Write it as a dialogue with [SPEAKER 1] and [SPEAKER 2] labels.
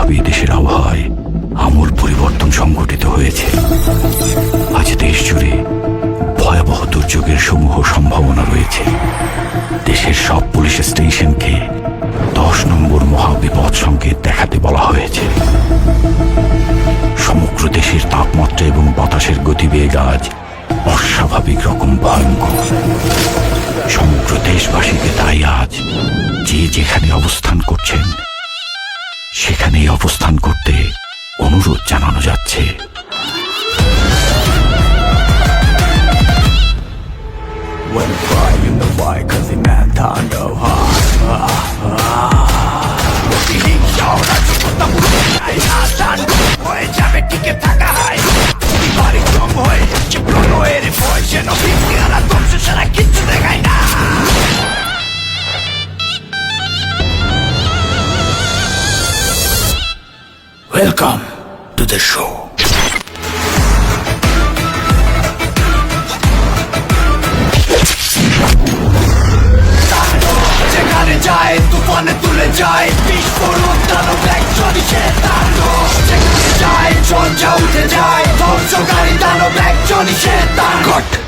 [SPEAKER 1] ভাবেই দেশের আবহাওয়ায় আমূল পরিবর্তন সংঘটিত হয়েছে। আজ দেশ জুড়ে ভয়াবহ দুর্যোগের সমূহ সম্ভাবনা রয়েছে। দেশের সব পুলিশ স্টেশনকে 10 নম্বর মহাবিপদ সংকেত দেখাতে বলা হয়েছে। সমগ্র দেশের তাপমাত্রা এবং বাতাসের গতিবেগ আজ অস্বাভাবিক রকম ভয়ঙ্কর। সমগ্র দেশবাসীকে তাই আজ যে যেখানে অবস্থান করছেন সেখানেই অবস্থান করতে অনুরোধ জানানো যাচ্ছে।
[SPEAKER 2] When the crying in the white, cause they man tando Welcome to the show. যায় তুফানে তুলে যায় বিস্ফোরণ দানব এক জনিশের তাণ্ডব যেখানে যায় ঝঞ্ঝা উঠে যায় ধ্বংসকারী দানব এক জনিশের তাণ্ডব।